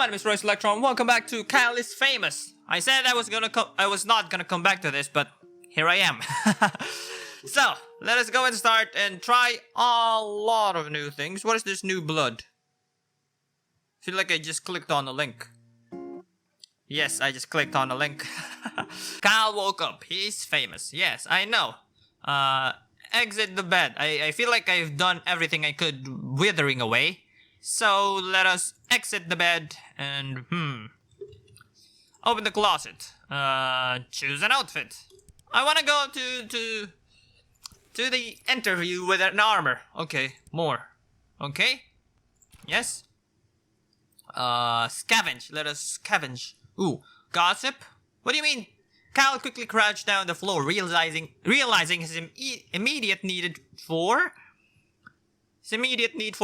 my name is Roycelectron. Welcome back to Kyle is Famous. I said I was not gonna come back to this, but here I am. So, let us go and start and try a lot of new things. What is this new blood? Feel like I just clicked on a link. Yes, I just clicked on a link. Kyle woke up. He's famous. Yes, I know. Exit the bed. I feel like I've done everything I could withering away. So let us exit the bed and open the closet. Choose an outfit. I want to go to the interview with an armor. Okay, more. Okay. Yes. Scavenge. Let us scavenge. Ooh, gossip. What do you mean? Kyle quickly crouched down the floor, realizing his immediate need for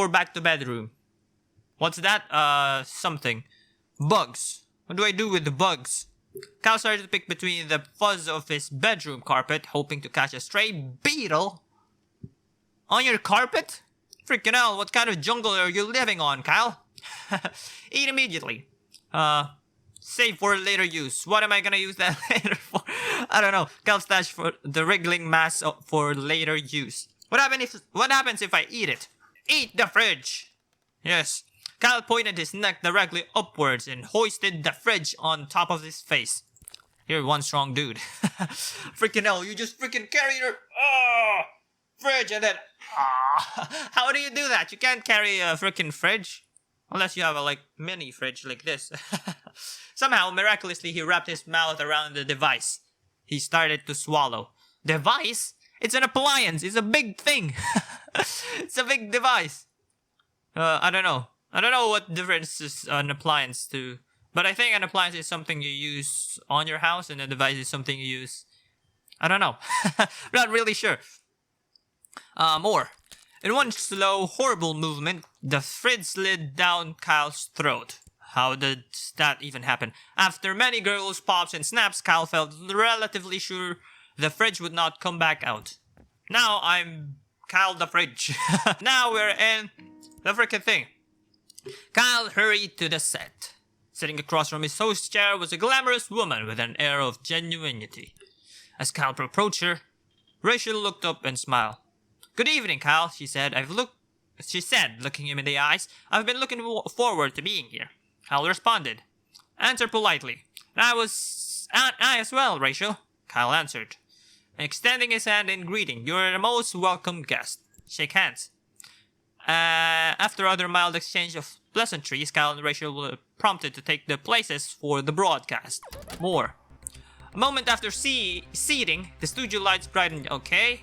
back to bedroom. What's that? Something. Bugs. What do I do with the bugs? Kyle started to pick between the fuzz of his bedroom carpet, hoping to catch a stray beetle. On your carpet? Freaking hell, what kind of jungle are you living on, Kyle? Eat immediately. Save for later use. What am I gonna use that later for? I don't know. Kyle stashed for the wriggling mass for later use. What happens if I eat it? Eat the fridge! Yes. Kyle pointed his neck directly upwards and hoisted the fridge on top of his face. You're one strong dude. Freaking hell, you just freaking carry your fridge and then how do you do that? You can't carry a freaking fridge. Unless you have a mini fridge like this. Somehow, miraculously, he wrapped his mouth around the device. He started to swallow. Device? It's an appliance. It's a big thing. It's a big device. I don't know. I don't know what difference is an appliance to. But I think an appliance is something you use on your house and a device is something you use. I don't know. Not really sure. More. In one slow, horrible movement, the fridge slid down Kyle's throat. How did that even happen? After many gurgles, pops, and snaps, Kyle felt relatively sure the fridge would not come back out. Now I'm Kyle the fridge. Now we're in the freaking thing. Kyle hurried to the set. Sitting across from his host's chair was a glamorous woman with an air of genuinity. As Kyle approached her, Rachel looked up and smiled. Good evening, Kyle, she said, looking him in the eyes. I've been looking forward to being here. Kyle responded. Answer politely. I as well, Rachel, Kyle answered, extending his hand in greeting. You're the most welcome guest. Shake hands. After other mild exchange of pleasantries, Kyle and Rachel were prompted to take their places for the broadcast. More. A moment after seating, the studio lights brightened. Okay.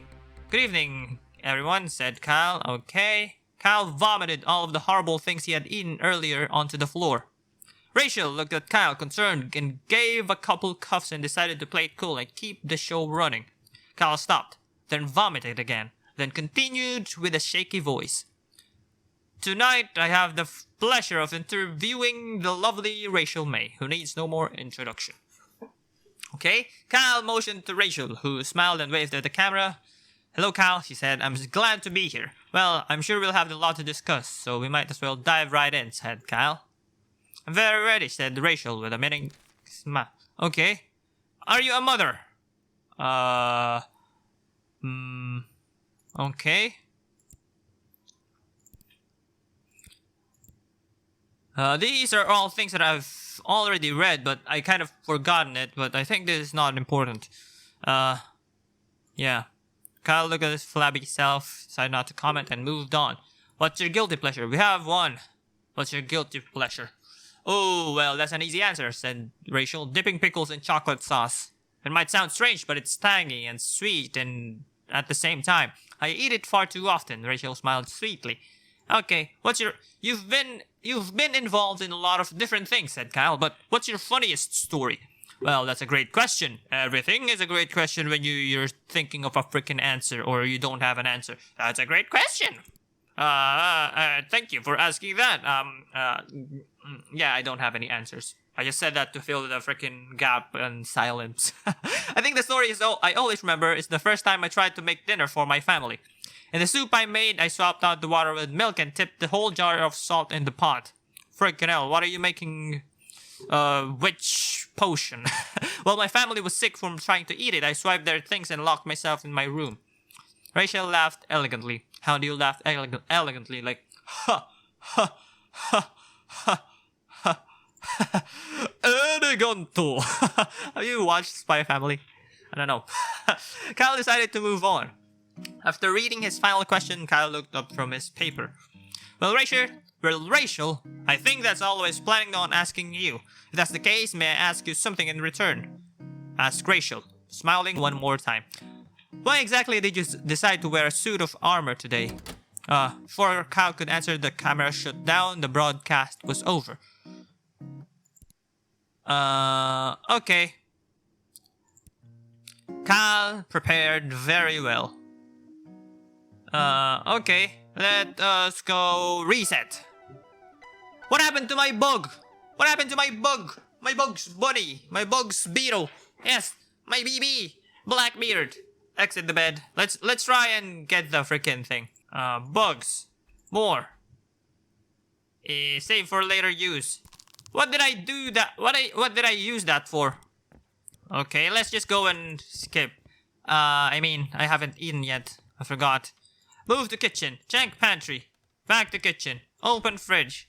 Good evening, everyone, said Kyle. Okay. Kyle vomited all of the horrible things he had eaten earlier onto the floor. Rachel looked at Kyle concerned and gave a couple cuffs and decided to play it cool and keep the show running. Kyle stopped, then vomited again, then continued with a shaky voice. Tonight, I have the pleasure of interviewing the lovely Rachel May, who needs no more introduction. Okay, Kyle motioned to Rachel, who smiled and waved at the camera. Hello, Kyle, she said. I'm glad to be here. Well, I'm sure we'll have a lot to discuss, so we might as well dive right in, said Kyle. I'm very ready, said Rachel with a meaning smile. Okay. Are you a mother? Okay. These are all things that I've already read, but I kind of forgotten it, but I think this is not important. Yeah. Kyle looked at his flabby self, decided not to comment, and moved on. What's your guilty pleasure? We have one. What's your guilty pleasure? Oh, well, that's an easy answer, said Rachel, dipping pickles in chocolate sauce. It might sound strange, but it's tangy and sweet and at the same time. I eat it far too often, Rachel smiled sweetly. Okay, you've been involved in a lot of different things, said Kyle, but what's your funniest story? Well, that's a great question. Everything is a great question when you're thinking of a freaking answer or you don't have an answer. That's a great question. Thank you for asking that. Yeah, I don't have any answers. I just said that to fill the freaking gap and silence. I think the story I always remember is the first time I tried to make dinner for my family. In the soup I made, I swapped out the water with milk and tipped the whole jar of salt in the pot. Freaking hell, what are you making? Witch potion. While my family was sick from trying to eat it, I swiped their things and locked myself in my room. Rachel laughed elegantly. How do you laugh elegantly? Like, ha, ha, ha, ha, ha, ha, eleganto. Have you watched Spy Family? I don't know. Kyle decided to move on. After reading his final question, Kyle looked up from his paper. Well, Rachel, I think that's all I was planning on asking you. If that's the case, may I ask you something in return? Asked Rachel, smiling one more time. Why exactly did you decide to wear a suit of armor today? Before Kyle could answer, the camera shut down. The broadcast was over. Okay. Kyle prepared very well. Okay. Let us go reset. What happened to my bug? What happened to my bug? My bug's bunny. My bug's beetle. Yes, my BB. Blackbeard. Exit the bed. Let's try and get the freaking thing. Bugs. More. Save for later use. What did I do that? What did I use that for? Okay, let's just go and skip. I mean, I haven't eaten yet. I forgot. Move to kitchen. Check pantry. Back to kitchen. Open fridge.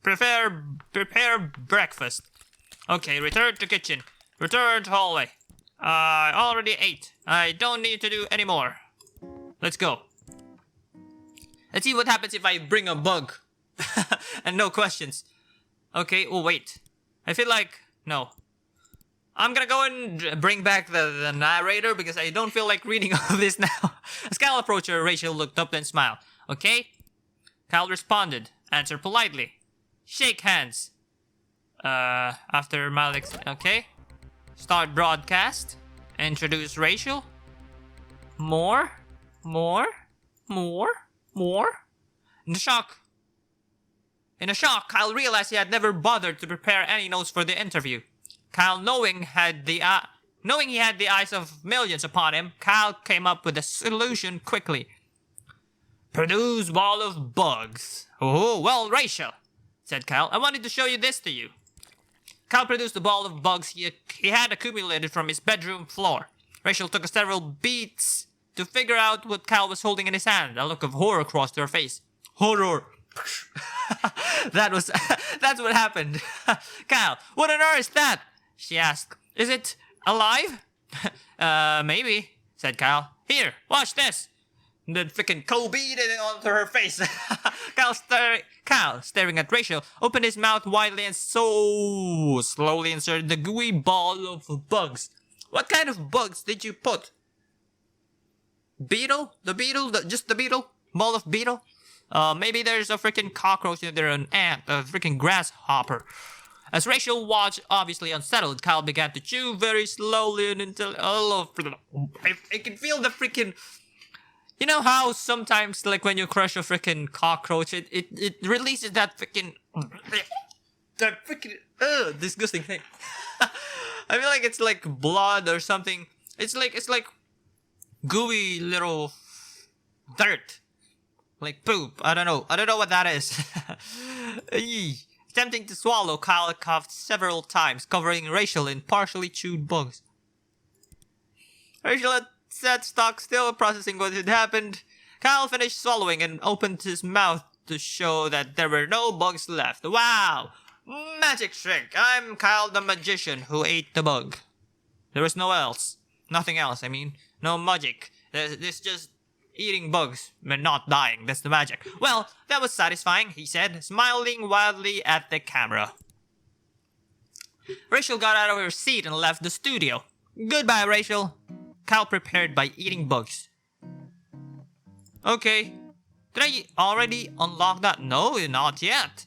Prepare breakfast. Okay, return to kitchen. Return to hallway. I already ate. I don't need to do any more. Let's go. Let's see what happens if I bring a bug. And no questions. Okay, oh wait. I feel like... No. I'm gonna go and bring back the narrator because I don't feel like reading all of this now. As Kyle approached her, Rachel looked up and smiled. Okay? Kyle responded. Answer politely. Shake hands. After Malik... Okay. Start broadcast. Introduce Rachel. More. In a shock, Kyle realized he had never bothered to prepare any notes for the interview. Kyle, knowing he had the eyes of millions upon him, Kyle came up with a solution quickly. Produce ball of bugs. Oh, well, Rachel, said Kyle, I wanted to show this to you. Kyle produced the ball of bugs he had accumulated from his bedroom floor. Rachel took several beats to figure out what Kyle was holding in his hand. A look of horror crossed her face. Horror. That's what happened. Kyle, what on earth is that? She asked. Is it alive? Maybe, said Kyle. Here, watch this. And then freaking Kobe did it onto her face. Kyle, staring at Rachel, opened his mouth widely and so slowly inserted the gooey ball of bugs. What kind of bugs did you put? Beetle? Just the beetle? Ball of beetle? Maybe there's a freaking cockroach in there, an ant, a freaking grasshopper. As Rachel watched, obviously unsettled, Kyle began to chew very slowly and until I can feel the freaking... You know how sometimes, like, when you crush a freaking cockroach, it releases that freaking... That freaking... disgusting thing. I feel like it's like blood or something. It's like gooey little dirt. Like poop. I don't know what that is. Attempting to swallow, Kyle coughed several times, covering Rachel in partially chewed bugs. Rachel had sat stock still, processing what had happened. Kyle finished swallowing and opened his mouth to show that there were no bugs left. Wow! Magic trick! I'm Kyle the magician who ate the bug. There was nothing else, I mean. No magic. This just eating bugs, but not dying. That's the magic. Well, that was satisfying, he said, smiling wildly at the camera. Rachel got out of her seat and left the studio. Goodbye, Rachel. Kyle prepared by eating bugs. Okay. Did I already unlock that? No, not yet.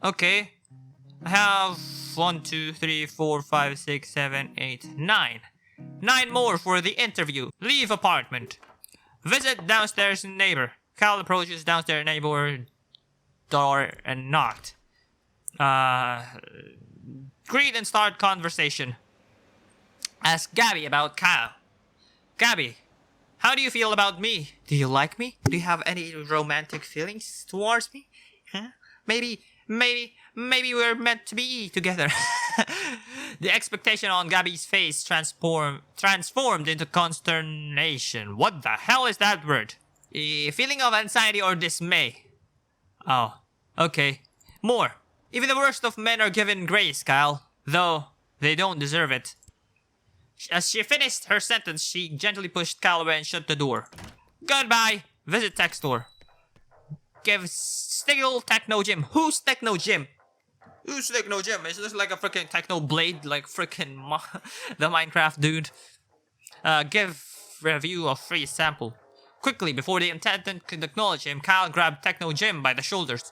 Okay. I have 1, 2, 3, 4, 5, 6, 7, 8, 9. 9 more for the interview. Leave apartment. Visit downstairs neighbor. Kyle approaches downstairs neighbor door and knocked. Greet and start conversation. Ask Gabby about Kyle. Gabby, how do you feel about me? Do you like me? Do you have any romantic feelings towards me? Huh? Maybe we're meant to be together. The expectation on Gabby's face transformed into consternation. What the hell is that word? A feeling of anxiety or dismay. Oh, okay. More. Even the worst of men are given grace, Kyle. Though they don't deserve it. As she finished her sentence, she gently pushed Kyle away and shut the door. Goodbye. Visit tech store. Give Stiggle Techno Gym. Who's Techno Gym? Who's Techno Gym? Is this like a freaking Techno Blade? Like freaking the Minecraft dude? Give review of free sample. Quickly, before the attendant could acknowledge him, Kyle grabbed Techno Gym by the shoulders.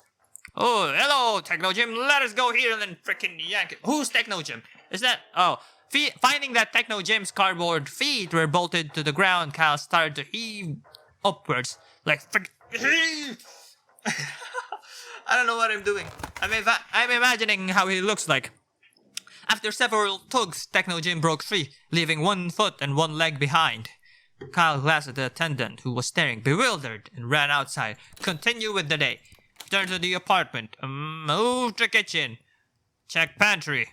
Oh, hello, Techno Gym. Let us go here and then freaking yank it. Who's Techno Gym? Is that... Oh. Finding that Techno Gym's cardboard feet were bolted to the ground, Kyle started to heave upwards. Like... I don't know what I'm doing. I'm imagining how he looks like. After several tugs, Techno Gym broke free, leaving one foot and one leg behind. Kyle glanced at the attendant, who was staring, bewildered, and ran outside. Continue with the day. Return to the apartment. Move to kitchen. Check pantry.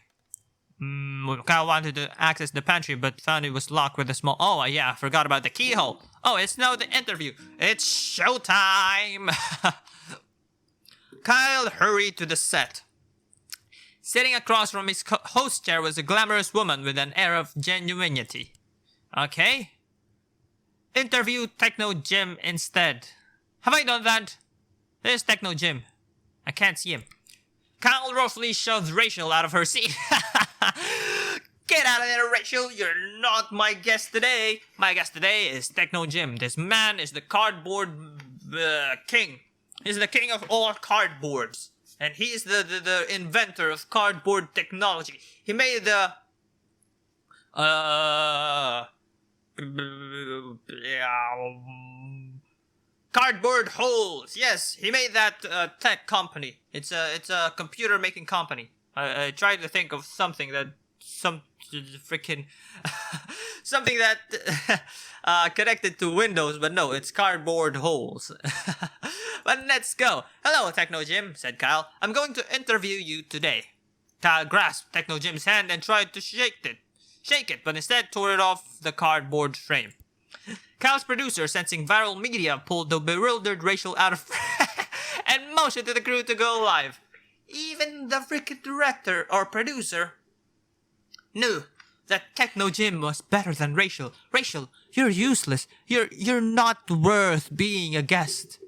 Kyle wanted to access the pantry, but found it was locked with a small... Oh, yeah, I forgot about the keyhole. Oh, it's now the interview. It's showtime. Kyle hurried to the set. Sitting across from his host chair was a glamorous woman with an air of genuinity. Okay. Interview Techno Gym instead. Have I done that? There's Techno Gym. I can't see him. Kyle roughly shoved Rachel out of her seat. Get out of there, Rachel. You're not my guest today. My guest today is Techno Gym. This man is the cardboard king. He's the king of all cardboards. And he is the inventor of cardboard technology. He made the... cardboard holes. Yes, he made that tech company. It's a computer making company. I tried to think of something that something that connected to Windows, but no, it's cardboard holes. But let's go. Hello, Techno Gym, said Kyle. I'm going to interview you today. Kyle grasped Techno Gym's hand and tried to shake it, but instead tore it off the cardboard frame. Kyle's producer, sensing viral media, pulled the bewildered Rachel out of and motioned to the crew to go live. Even the freaking director or producer knew that Techno Gym was better than Rachel. Rachel, you're useless. You're not worth being a guest.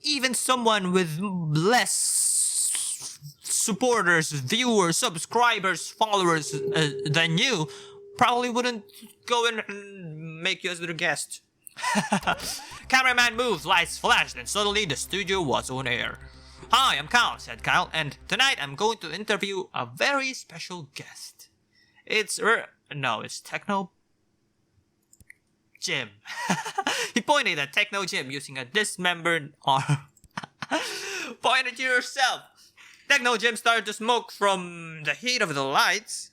Even someone with less supporters, viewers, subscribers, followers than you probably wouldn't go and make you as their guest. Cameraman moved, lights flashed, and suddenly the studio was on air. Hi, I'm Kyle, said Kyle, and tonight I'm going to interview a very special guest. It's Techno Gym. He pointed at Techno Gym using a dismembered arm. Point at yourself. Techno Gym started to smoke from the heat of the lights.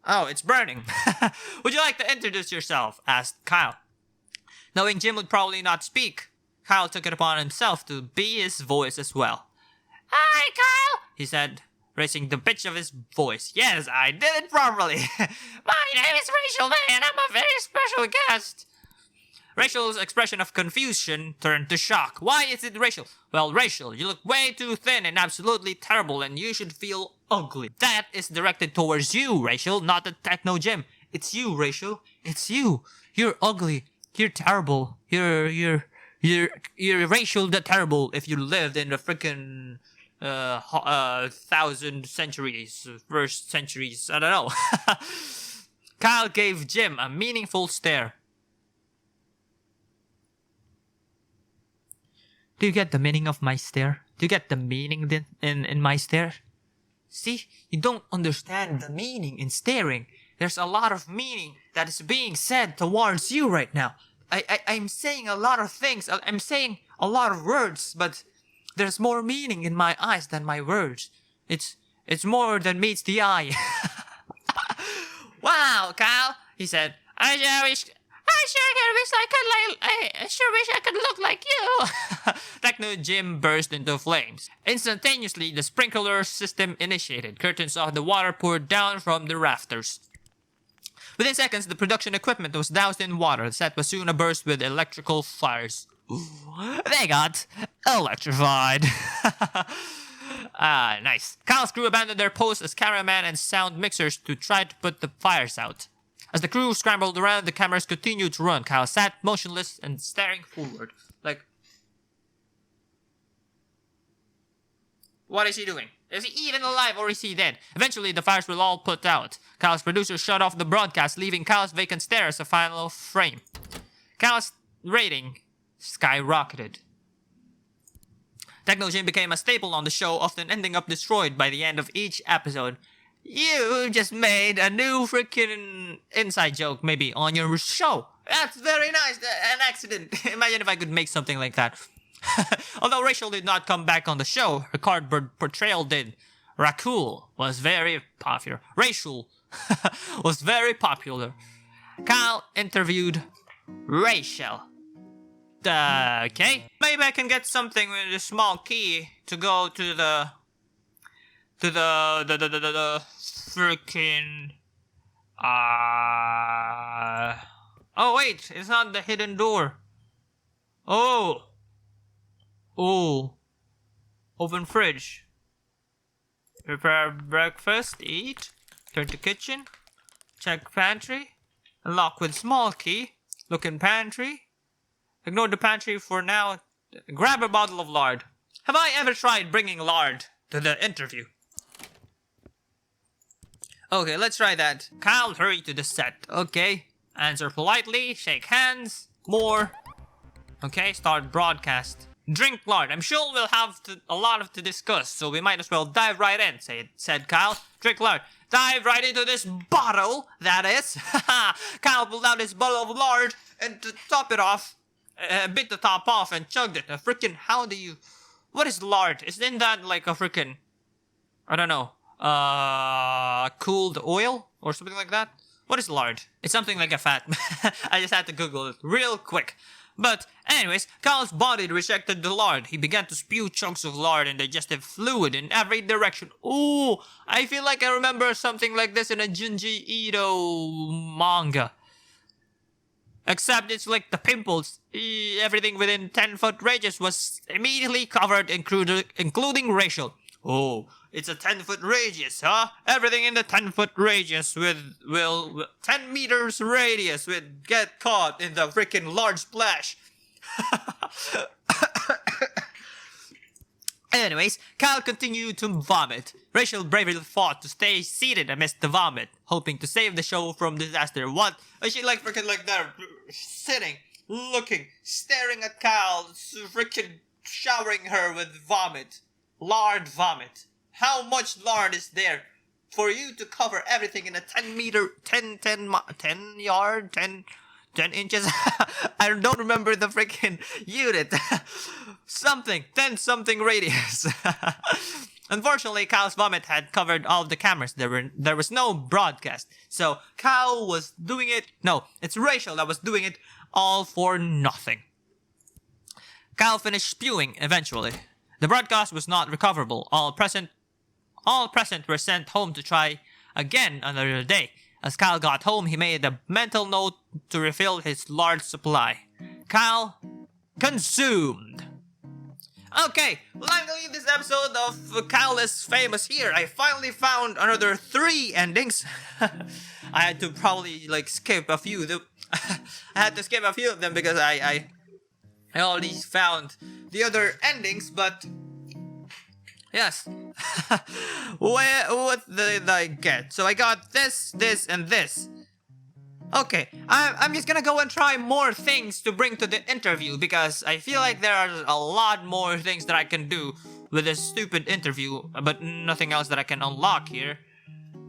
Oh, it's burning. Would you like to introduce yourself? Asked Kyle. Knowing Jim would probably not speak, Kyle took it upon himself to be his voice as well. Hi, Kyle, he said, raising the pitch of his voice. Yes, I did it properly. My name is Rachel, and I'm a very special guest. Rachel's expression of confusion turned to shock. Why is it Rachel? Well, Rachel, you look way too thin and absolutely terrible, and you should feel ugly. That is directed towards you, Rachel, not the Techno Gym. It's you, Rachel. It's you. You're ugly. You're terrible. You're Rachel the Terrible if you lived in the freaking 1,000 centuries, first centuries, I don't know. Kyle gave Jim a meaningful stare. Do you get the meaning of my stare? Do you get the meaning in my stare? See, you don't understand the meaning in staring. There's a lot of meaning that is being said towards you right now. I'm saying a lot of things. I'm saying a lot of words, but there's more meaning in my eyes than my words. It's more than meets the eye. Wow, Kyle, he said. I I sure wish I could look like you. Techno Jim burst into flames. Instantaneously, the sprinkler system initiated. Curtains of the water poured down from the rafters. Within seconds, the production equipment was doused in water. The set was soon abuzz with electrical fires. Ooh, they got electrified. Nice. Kyle's crew abandoned their posts as cameraman and sound mixers to try to put the fires out. As the crew scrambled around, the cameras continued to run. Kyle sat motionless and staring forward. Like, what is he doing? Is he even alive or is he dead? Eventually, the fires were all put out. Kyle's producer shut off the broadcast, leaving Kyle's vacant stare as a final frame. Kyle's rating skyrocketed. Techno Jim became a staple on the show, often ending up destroyed by the end of each episode. You just made a new freaking inside joke, maybe, on your show. That's very nice. An accident. Imagine if I could make something like that. Although Rachel did not come back on the show, her cardboard portrayal did. Rachel was very popular. Rachel was very popular. Kyle interviewed Rachel. Okay. Maybe I can get something with a small key to go to the freaking oh wait, it's not the hidden door. Oh, open fridge. Prepare breakfast, eat, turn to kitchen, check pantry, unlock with small key, look in pantry, ignore the pantry for now, grab a bottle of lard. Have I ever tried bringing lard to the interview? Okay, let's try that. Kyle hurried to the set. Okay, answer politely, shake hands, more. Okay, start broadcast. Drink lard. I'm sure we'll have a lot to discuss, so we might as well dive right in, said Kyle. Drink lard. Dive right into this bottle, that is. Kyle pulled out his bottle of lard and to top it off, bit the top off and chugged it. What is lard? Isn't that like a freaking, I don't know, cooled oil or something like that? What is lard? It's something like a fat. I just had to Google it real quick. But anyways, Kyle's body rejected the lard. He began to spew chunks of lard and digestive fluid in every direction. Ooh, I feel like I remember something like this in a Junji Ito manga. Except it's like the pimples. Everything within 10-foot radius was immediately covered, including Rachel. Oh, it's a 10-foot radius, huh? Everything in the 10-foot radius will 10 meters radius will get caught in the freaking large splash. Anyways, Kyle continued to vomit. Rachel bravely fought to stay seated amidst the vomit, hoping to save the show from disaster. What? Is she like freaking like that, sitting, looking, staring at Kyle, freaking showering her with vomit? Lard vomit. How much lard is there for you to cover everything in a 10 inches? I don't remember the freaking unit. 10 something radius. Unfortunately, Kyle's vomit had covered all of the cameras. There was no broadcast. So Kyle was doing it. No, it's Rachel that was doing it all for nothing. Kyle finished spewing eventually. The broadcast was not recoverable. All present were sent home to try again another day. As Kyle got home, he made a mental note to refill his large supply. Kyle consumed. Okay, well, I'm gonna leave this episode of Kyle is Famous here. I finally found another 3 endings. I had to probably skip a few. I had to skip a few of them because I already found the other endings, but yes. What did I get? So I got this, and this. Okay, I'm just gonna go and try more things to bring to the interview because I feel like there are a lot more things that I can do with this stupid interview, but nothing else that I can unlock here.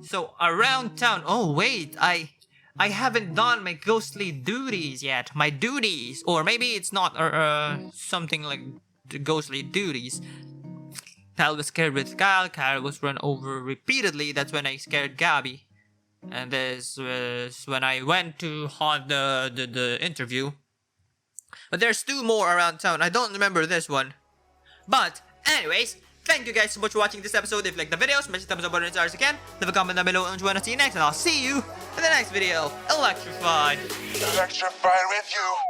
So around town. Oh wait, I haven't done my ghostly duties yet. My duties, or maybe it's not something like the ghostly duties. Kyle was scared with Kyle. Kyle was run over repeatedly. That's when I scared Gabby. And this was when I went to haunt the interview. But there's 2 more around town. I don't remember this one. But anyways, thank you guys so much for watching this episode. If you like the video, smash the thumbs up button and stars again. Leave a comment down below and join us see you next. And I'll see you in the next video. Electrified. Electrified with you.